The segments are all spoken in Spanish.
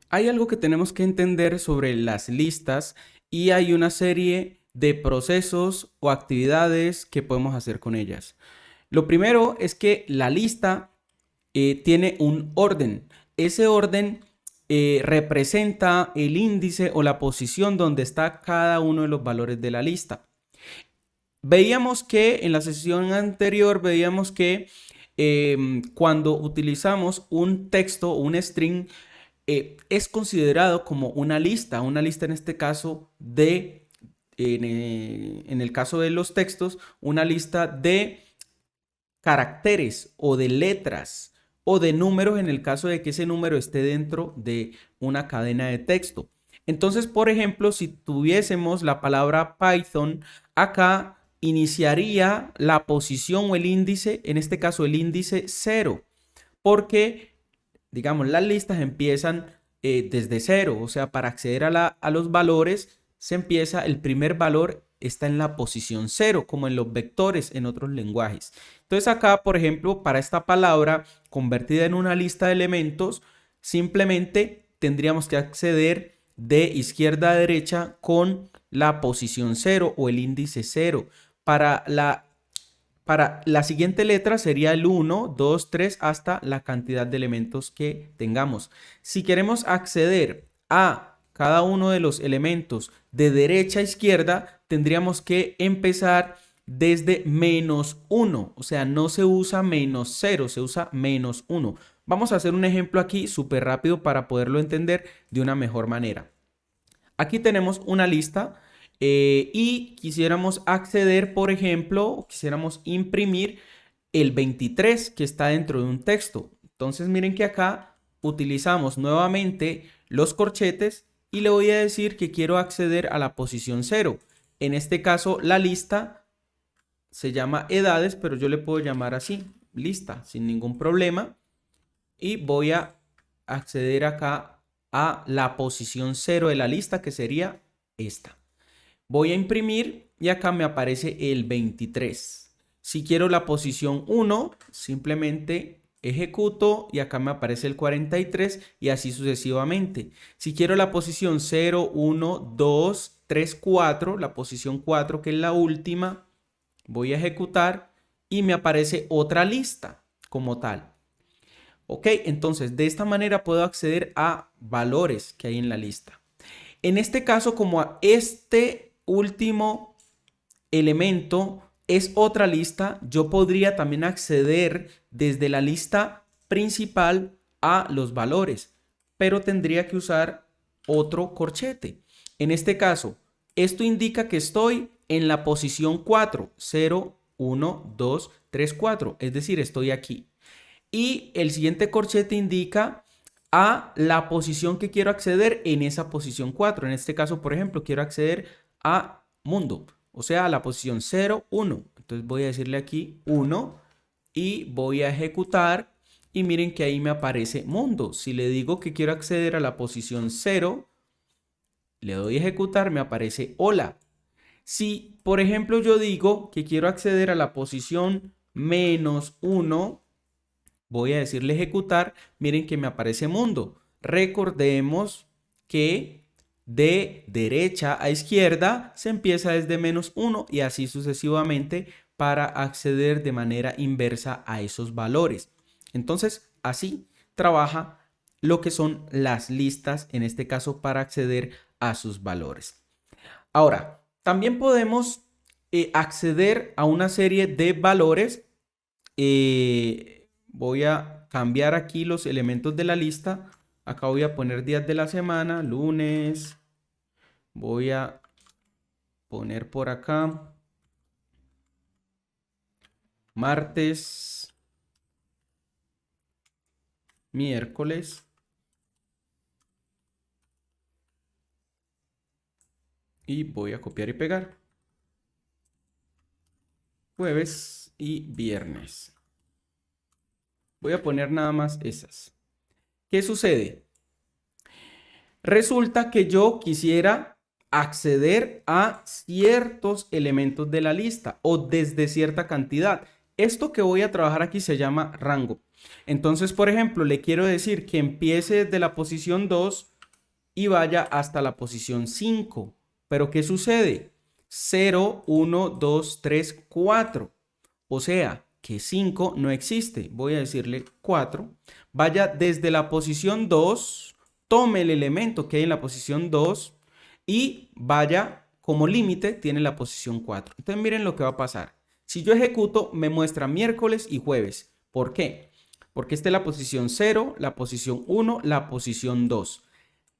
Hay algo que tenemos que entender sobre las listas y hay una serie de procesos o actividades que podemos hacer con ellas. Lo primero es que la lista tiene un orden. Ese orden representa el índice o la posición donde está cada uno de los valores de la lista. Veíamos que en la sesión anterior, veíamos que cuando utilizamos un texto o un string, es considerado como una lista en este caso en el caso de los textos, una lista de caracteres o de letras o de números en el caso de que ese número esté dentro de una cadena de texto. Entonces, por ejemplo, si tuviésemos la palabra Python, acá iniciaría la posición o el índice, en este caso el índice 0, porque, digamos, las listas empiezan desde 0, o sea, para acceder a los valores, se empieza, el primer valor está en la posición 0, como en los vectores en otros lenguajes. Entonces acá, por ejemplo, para esta palabra convertida en una lista de elementos, simplemente tendríamos que acceder de izquierda a derecha con la posición 0 o el índice 0. Para la siguiente letra sería el 1, 2, 3 hasta la cantidad de elementos que tengamos. Si queremos acceder a cada uno de los elementos de derecha a izquierda, tendríamos que empezar desde -1, o sea, no se usa -0, se usa -1. Vamos a hacer un ejemplo aquí súper rápido para poderlo entender de una mejor manera. Aquí tenemos una lista y quisiéramos acceder, por ejemplo, quisiéramos imprimir el 23 que está dentro de un texto. Entonces miren que acá utilizamos nuevamente los corchetes y le voy a decir que quiero acceder a la posición 0. En este caso la lista se llama edades, pero yo le puedo llamar así, lista, sin ningún problema. Y voy a acceder acá a la posición 0 de la lista, que sería esta. Voy a imprimir y acá me aparece el 23. Si quiero la posición 1, simplemente ejecuto y acá me aparece el 43 y así sucesivamente. Si quiero la posición 0, 1, 2, 3, 4, la posición 4 que es la última, voy a ejecutar y me aparece otra lista como tal. Ok, entonces de esta manera puedo acceder a valores que hay en la lista. En este caso, como este último elemento es otra lista, yo podría también acceder desde la lista principal a los valores, pero tendría que usar otro corchete. En este caso, esto indica que estoy en la posición 4, 0, 1, 2, 3, 4, es decir, estoy aquí. Y el siguiente corchete indica a la posición que quiero acceder en esa posición 4. En este caso, por ejemplo, quiero acceder a mundo, o sea, a la posición 0, 1. Entonces voy a decirle aquí 1 y voy a ejecutar y miren que ahí me aparece mundo. Si le digo que quiero acceder a la posición 0, le doy a ejecutar, me aparece hola. Si, por ejemplo, yo digo que quiero acceder a la posición -1, voy a decirle ejecutar, miren que me aparece mundo. Recordemos que de derecha a izquierda se empieza desde -1 y así sucesivamente para acceder de manera inversa a esos valores. Entonces, así trabaja lo que son las listas, en este caso para acceder a sus valores. Ahora, también podemos acceder a una serie de valores. Voy a cambiar aquí los elementos de la lista. Acá voy a poner días de la semana, lunes. Voy a poner por acá martes, miércoles y voy a copiar y pegar. Jueves y viernes. Voy a poner nada más esas. ¿Qué sucede? Resulta que yo quisiera acceder a ciertos elementos de la lista o desde cierta cantidad. Esto que voy a trabajar aquí se llama rango. Entonces, por ejemplo, le quiero decir que empiece desde la posición 2 y vaya hasta la posición 5. Pero ¿qué sucede? 0, 1, 2, 3, 4. O sea, que 5 no existe. Voy a decirle 4. Vaya desde la posición 2, tome el elemento que hay en la posición 2 y vaya como límite, tiene la posición 4. Entonces miren lo que va a pasar. Si yo ejecuto, me muestra miércoles y jueves. ¿Por qué? Porque esta es la posición 0, la posición 1, la posición 2.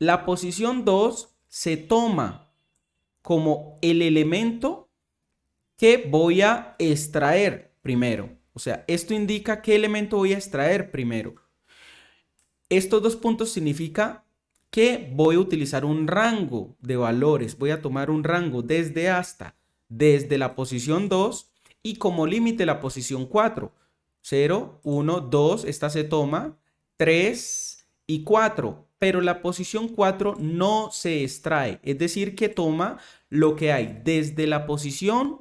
La posición 2 se toma como el elemento que voy a extraer primero. O sea, esto indica qué elemento voy a extraer primero. Estos dos puntos significa que voy a utilizar un rango de valores. Voy a tomar un rango desde hasta, desde la posición 2 y como límite la posición 4. 0, 1, 2, esta se toma, 3 y 4. Pero la posición 4 no se extrae. Es decir, que toma lo que hay desde la posición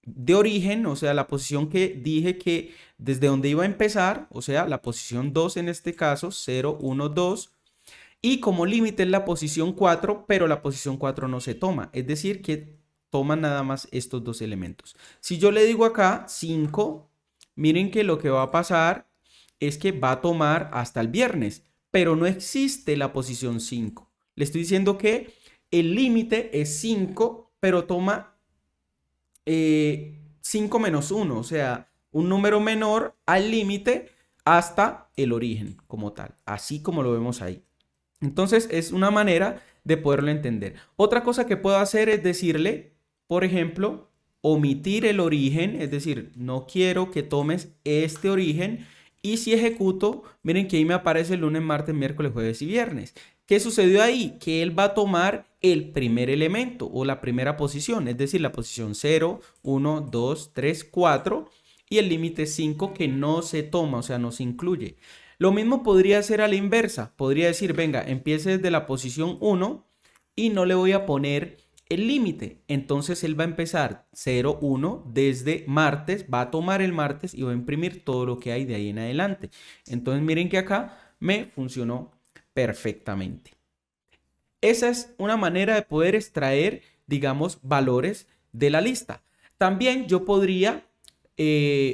de origen, o sea, la posición que dije que desde donde iba a empezar, o sea, la posición 2 en este caso, 0, 1, 2, y como límite es la posición 4, pero la posición 4 no se toma, es decir, que toma nada más estos dos elementos. Si yo le digo acá 5, miren que lo que va a pasar es que va a tomar hasta el viernes, pero no existe la posición 5. Le estoy diciendo que el límite es 5, pero toma 5 menos 1, o sea, un número menor al límite hasta el origen como tal, así como lo vemos ahí. Entonces es una manera de poderlo entender. Otra cosa que puedo hacer es decirle, por ejemplo, omitir el origen, es decir, no quiero que tomes este origen. Y si ejecuto, miren que ahí me aparece lunes, martes, miércoles, jueves y viernes. ¿Qué sucedió ahí? Que él va a tomar el primer elemento o la primera posición, es decir, la posición 0, 1, 2, 3, 4 y el límite 5 que no se toma, o sea, no se incluye. Lo mismo podría ser a la inversa. Podría decir, venga, empiece desde la posición 1 y no le voy a poner el límite. Entonces él va a empezar 0, 1 desde martes, va a tomar el martes y va a imprimir todo lo que hay de ahí en adelante. Entonces miren que acá me funcionó perfectamente. Esa es una manera de poder extraer, digamos, valores de la lista. También yo podría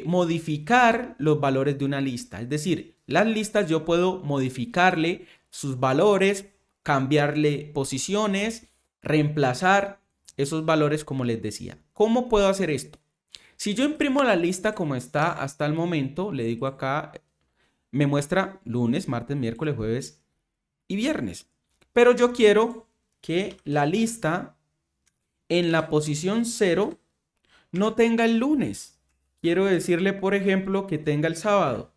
modificar los valores de una lista. Es decir, las listas yo puedo modificarle sus valores, cambiarle posiciones, reemplazar esos valores como les decía. ¿Cómo puedo hacer esto? Si yo imprimo la lista como está hasta el momento, le digo acá, me muestra lunes, martes, miércoles, jueves y viernes. Pero yo quiero que la lista en la posición 0 no tenga el lunes. Quiero decirle, por ejemplo, que tenga el sábado.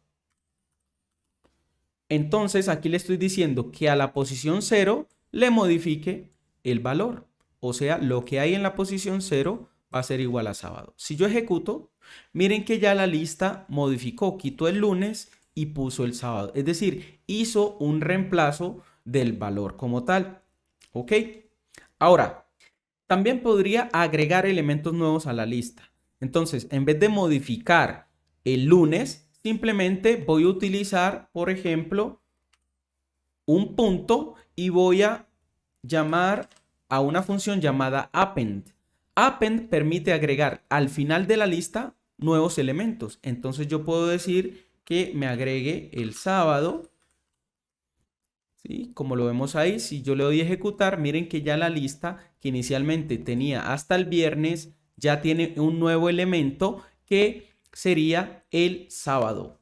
Entonces aquí le estoy diciendo que a la posición 0 le modifique el valor. O sea, lo que hay en la posición 0 va a ser igual a sábado. Si yo ejecuto, miren que ya la lista modificó, quitó el lunes y puso el sábado. Es decir, hizo un reemplazo del valor como tal. ¿Ok? Ahora, también podría agregar elementos nuevos a la lista. Entonces, en vez de modificar el lunes, simplemente voy a utilizar, por ejemplo, un punto y voy a llamar a una función llamada append. Append permite agregar al final de la lista nuevos elementos. Entonces yo puedo decir que me agregue el sábado. ¿Sí? Como lo vemos ahí, si yo le doy a ejecutar, miren que ya la lista que inicialmente tenía hasta el viernes ya tiene un nuevo elemento que sería el sábado.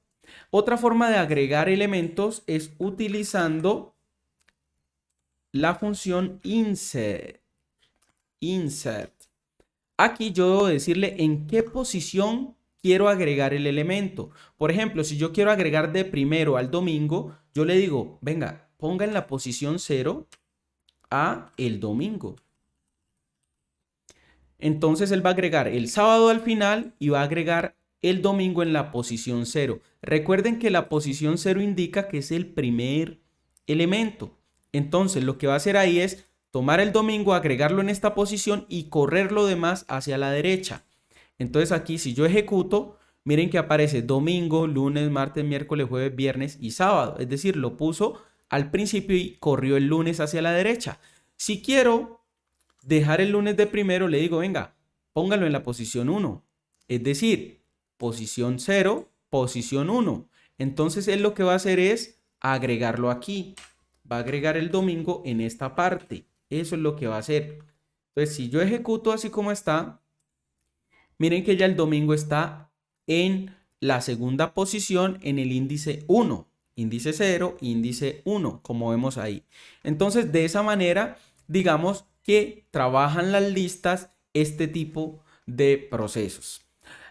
Otra forma de agregar elementos es utilizando la función insert. Aquí yo debo decirle en qué posición quiero agregar el elemento. Por ejemplo, si yo quiero agregar de primero al domingo, yo le digo, venga, ponga en la posición 0 a el domingo. Entonces él va a agregar el sábado al final y va a agregar el domingo en la posición 0. Recuerden que la posición 0 indica que es el primer elemento. Entonces lo que va a hacer ahí es tomar el domingo, agregarlo en esta posición y correr lo demás hacia la derecha. Entonces aquí si yo ejecuto, miren que aparece domingo, lunes, martes, miércoles, jueves, viernes y sábado. Es decir, lo puso al principio y corrió el lunes hacia la derecha. Si quiero dejar el lunes de primero, le digo, venga, póngalo en la posición 1. Es decir, posición 0, posición 1. Entonces él lo que va a hacer es agregarlo aquí. Va a agregar el domingo en esta parte. Eso es lo que va a hacer. Entonces, si yo ejecuto así como está, miren que ya el domingo está en la segunda posición en el índice 1. Índice 0, índice 1, como vemos ahí. Entonces, de esa manera, digamos que trabajan las listas este tipo de procesos.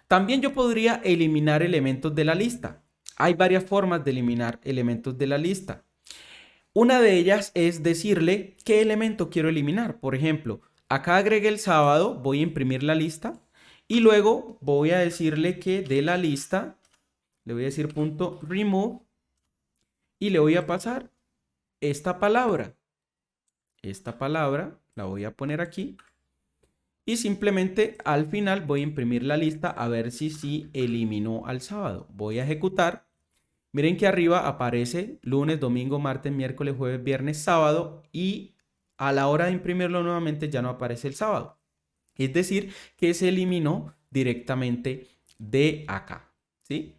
También yo podría eliminar elementos de la lista. Hay varias formas de eliminar elementos de la lista. Una de ellas es decirle qué elemento quiero eliminar. Por ejemplo, acá agregué el sábado, voy a imprimir la lista y luego voy a decirle que de la lista, le voy a decir punto remove y le voy a pasar esta palabra. Esta palabra la voy a poner aquí y simplemente al final voy a imprimir la lista a ver si sí eliminó al sábado. Voy a ejecutar. Miren que arriba aparece lunes, domingo, martes, miércoles, jueves, viernes, sábado y a la hora de imprimirlo nuevamente ya no aparece el sábado. Es decir, que se eliminó directamente de acá, ¿sí?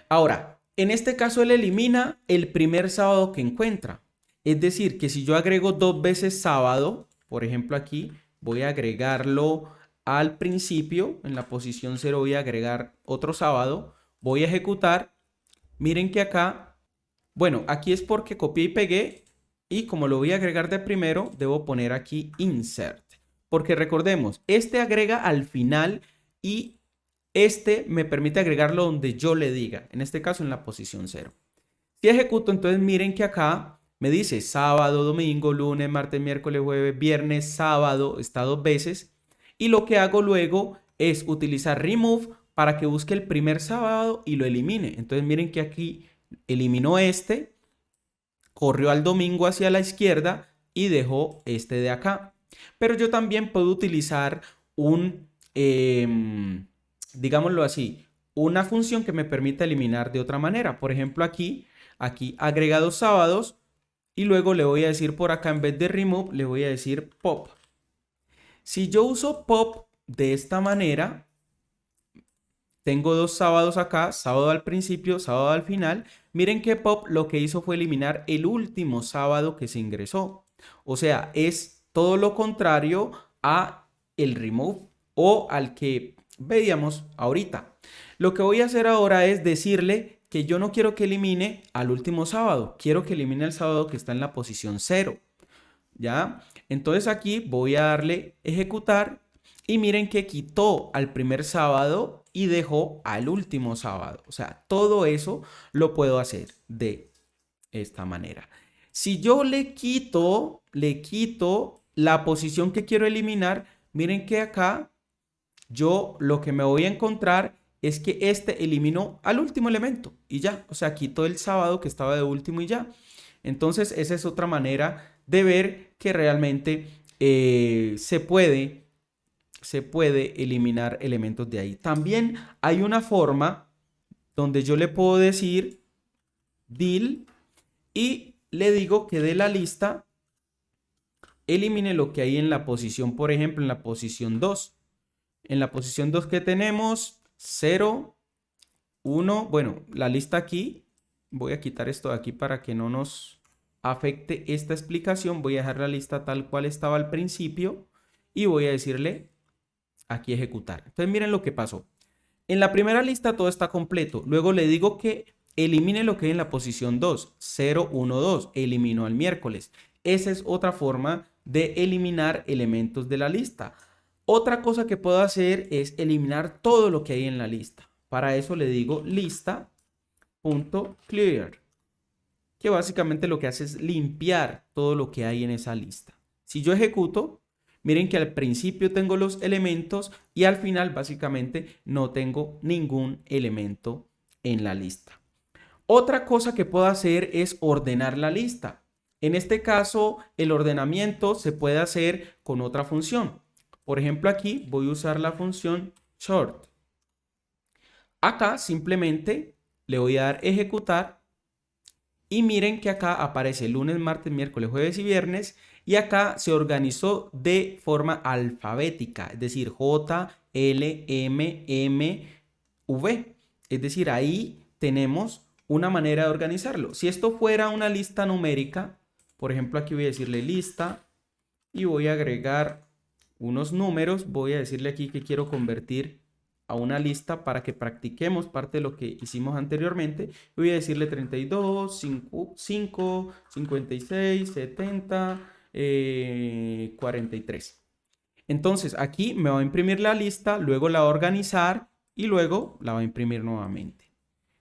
Ahora, en este caso él elimina el primer sábado que encuentra. Es decir, que si yo agrego 2 veces sábado, por ejemplo aquí, voy a agregarlo al principio, en la posición 0 voy a agregar otro sábado, voy a ejecutar. Miren que acá, bueno, aquí es porque copié y pegué y como lo voy a agregar de primero, debo poner aquí insert. Porque recordemos, este agrega al final y este me permite agregarlo donde yo le diga, en este caso en la posición 0. Si ejecuto, entonces miren que acá me dice sábado, domingo, lunes, martes, miércoles, jueves, viernes, sábado, está 2 veces. Y lo que hago luego es utilizar remove para que busque el primer sábado y lo elimine. Entonces miren que aquí eliminó este, corrió al domingo hacia la izquierda y dejó este de acá. Pero yo también puedo utilizar digámoslo así, una función que me permita eliminar de otra manera. Por ejemplo, aquí agrega 2 sábados y luego le voy a decir por acá, en vez de remove, le voy a decir pop. Si yo uso pop de esta manera, tengo 2 sábados acá, sábado al principio, sábado al final. Miren que pop lo que hizo fue eliminar el último sábado que se ingresó. O sea, es todo lo contrario a el remove o al que veíamos ahorita. Lo que voy a hacer ahora es decirle que yo no quiero que elimine al último sábado. Quiero que elimine el sábado que está en la posición 0. ¿Ya? Entonces aquí voy a darle ejecutar y miren que quitó al primer sábado y dejó al último sábado. O sea, todo eso lo puedo hacer de esta manera. Si yo le quito la posición que quiero eliminar, miren que acá yo lo que me voy a encontrar es que este eliminó al último elemento y ya. O sea, quitó el sábado que estaba de último y ya. Entonces, esa es otra manera de ver que realmente se puede eliminar elementos de ahí. También hay una forma donde yo le puedo decir del y le digo que de la lista elimine lo que hay en la posición, por ejemplo, en la posición 2. En la posición 2 que tenemos 0, 1, bueno, la lista aquí, voy a quitar esto de aquí para que no nos afecte esta explicación. Voy a dejar la lista tal cual estaba al principio y voy a decirle aquí ejecutar. Entonces miren lo que pasó. En la primera lista todo está completo. Luego le digo que elimine lo que hay en la posición 2, 0, 1, 2. Eliminó al miércoles. Esa es otra forma de eliminar elementos de la lista. Otra cosa que puedo hacer es eliminar todo lo que hay en la lista. Para eso le digo lista.clear, que básicamente lo que hace es limpiar todo lo que hay en esa lista. Si yo ejecuto, miren que al principio tengo los elementos y al final básicamente no tengo ningún elemento en la lista. Otra cosa que puedo hacer es ordenar la lista. En este caso, el ordenamiento se puede hacer con otra función. Por ejemplo, aquí voy a usar la función sort. Acá simplemente le voy a dar ejecutar Y miren que acá aparece lunes, martes, miércoles, jueves y viernes. Y acá se organizó de forma alfabética, es decir, J, L, M, M, V. Es decir, ahí tenemos una manera de organizarlo. Si esto fuera una lista numérica, por ejemplo, aquí voy a decirle lista y voy a agregar unos números. Voy a decirle aquí que quiero convertir a una lista para que practiquemos parte de lo que hicimos anteriormente. Voy a decirle 32, 5, 56, 70, 43. Entonces aquí me va a imprimir la lista, luego la va a organizar y luego la va a imprimir nuevamente.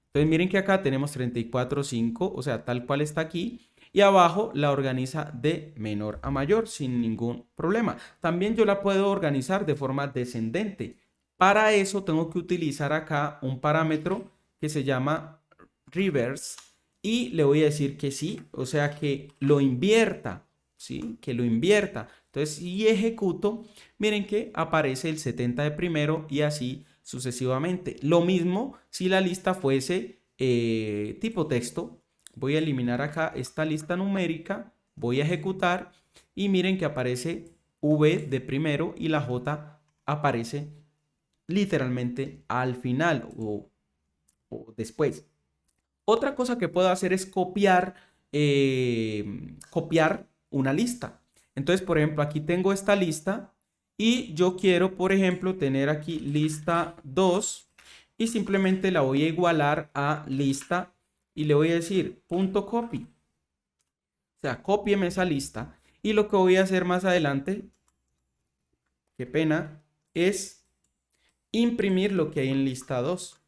Entonces miren que acá tenemos 34, 5, o sea, tal cual está aquí. Y abajo la organiza de menor a mayor sin ningún problema. También yo la puedo organizar de forma descendente. Para eso tengo que utilizar acá un parámetro que se llama reverse y le voy a decir que sí, o sea que lo invierta, ¿sí? Que lo invierta. Entonces, si ejecuto, miren que aparece el 70 de primero y así sucesivamente. Lo mismo si la lista fuese tipo texto. Voy a eliminar acá esta lista numérica, voy a ejecutar y miren que aparece V de primero y la J aparece literalmente al final o después. Otra cosa que puedo hacer es copiar una lista. Entonces, por ejemplo, aquí tengo esta lista y yo quiero, por ejemplo, tener aquí lista 2 y simplemente la voy a igualar a lista y le voy a decir punto copy. O sea, cópieme esa lista y lo que voy a hacer más adelante, qué pena, es imprimir lo que hay en lista 2.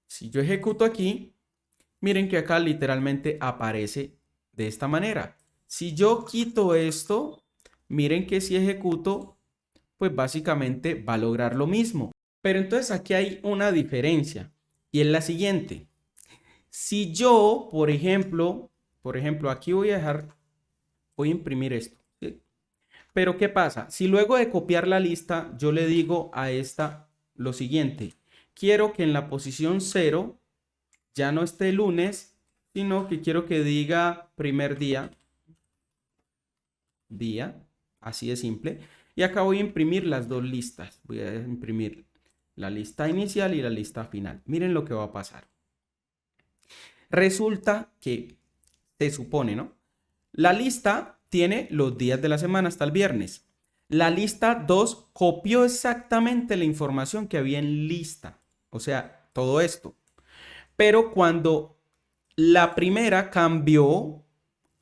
Si yo ejecuto aquí, miren que acá literalmente aparece de esta manera. Si yo quito esto, miren que si ejecuto, pues básicamente va a lograr lo mismo. Pero entonces aquí hay una diferencia y es la siguiente. Si yo, por ejemplo, aquí voy a imprimir esto, ¿sí? Pero ¿qué pasa? Si luego de copiar la lista, yo le digo a esta lo siguiente. Quiero que en la posición 0 ya no esté lunes, sino que quiero que diga primer día, así de simple. Y acá voy a imprimir las dos listas. Voy a imprimir la lista inicial y la lista final. Miren lo que va a pasar. Resulta que se supone, ¿no? La lista tiene los días de la semana hasta el viernes. La lista 2 copió exactamente la información que había en lista. O sea, todo esto. Pero cuando la primera cambió,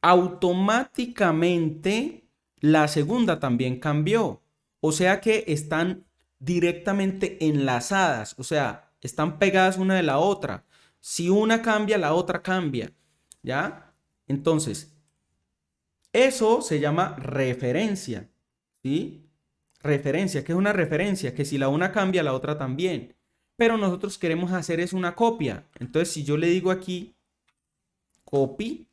automáticamente la segunda también cambió. O sea que están directamente enlazadas. O sea, están pegadas una de la otra. Si una cambia, la otra cambia. ¿Ya? Entonces, eso se llama referencia. ¿Sí? Referencia. ¿Qué es una referencia? Que si la una cambia, la otra también. Pero nosotros queremos hacer es una copia. Entonces, si yo le digo aquí copy,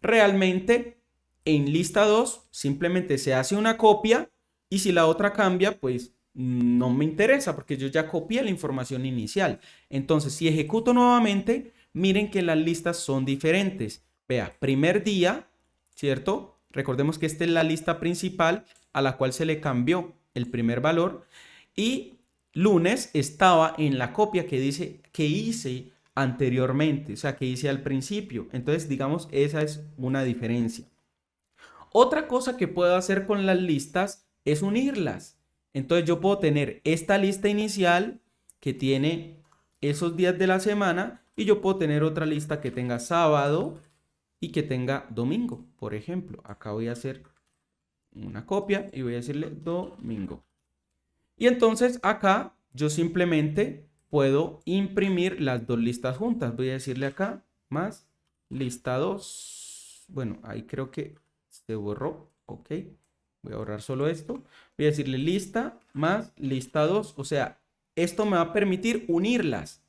realmente en lista 2 simplemente se hace una copia y si la otra cambia, pues no me interesa porque yo ya copié la información inicial. Entonces, si ejecuto nuevamente, miren que las listas son diferentes. Vea, primer día, ¿cierto? Recordemos que esta es la lista principal a la cual se le cambió el primer valor y lunes estaba en la copia que dice que hice anteriormente, o sea, que hice al principio. Entonces, digamos, esa es una diferencia. Otra cosa que puedo hacer con las listas es unirlas. Entonces, yo puedo tener esta lista inicial que tiene esos días de la semana y yo puedo tener otra lista que tenga sábado y que tenga domingo. Por ejemplo, acá voy a hacer una copia y voy a decirle domingo. Y entonces acá yo simplemente puedo imprimir las dos listas juntas. Voy a decirle acá más lista 2. Bueno, ahí creo que se borró. Ok. Voy a borrar solo esto. Voy a decirle lista más lista 2. O sea, esto me va a permitir unirlas.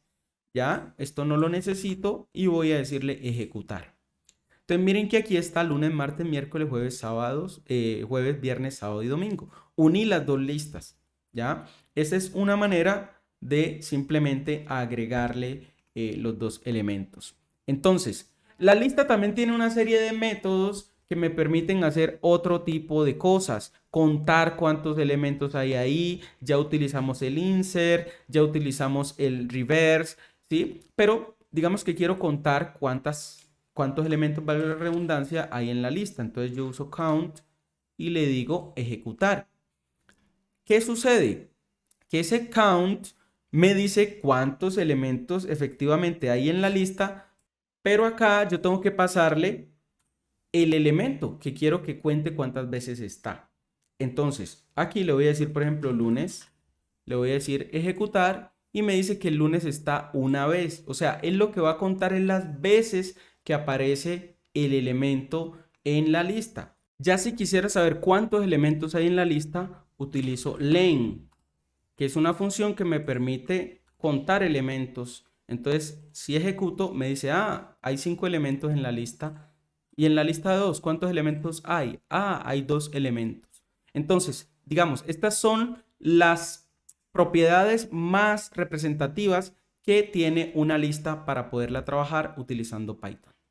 Ya, esto no lo necesito y voy a decirle ejecutar. Entonces miren que aquí está lunes, martes, miércoles, jueves, sábados, jueves, viernes, sábado y domingo. Uní las dos listas. ¿Ya? Esa es una manera de simplemente agregarle los dos elementos. Entonces, la lista también tiene una serie de métodos que me permiten hacer otro tipo de cosas, contar cuántos elementos hay ahí, ya utilizamos el insert, ya utilizamos el reverse, ¿sí? Pero digamos que quiero contar cuántos elementos, valga la redundancia, hay en la lista. Entonces yo uso count y le digo ejecutar. ¿Qué sucede? Que ese count me dice cuántos elementos efectivamente hay en la lista, pero acá yo tengo que pasarle el elemento que quiero que cuente cuántas veces está. Entonces, aquí le voy a decir, por ejemplo, lunes, le voy a decir ejecutar y me dice que el lunes está una vez. O sea, él lo que va a contar es las veces que aparece el elemento en la lista. Ya si quisiera saber cuántos elementos hay en la lista, utilizo len, que es una función que me permite contar elementos. Entonces, si ejecuto, me dice, hay 5 elementos en la lista. Y en la lista de 2, ¿cuántos elementos hay? Hay 2 elementos. Entonces, digamos, estas son las propiedades más representativas que tiene una lista para poderla trabajar utilizando Python.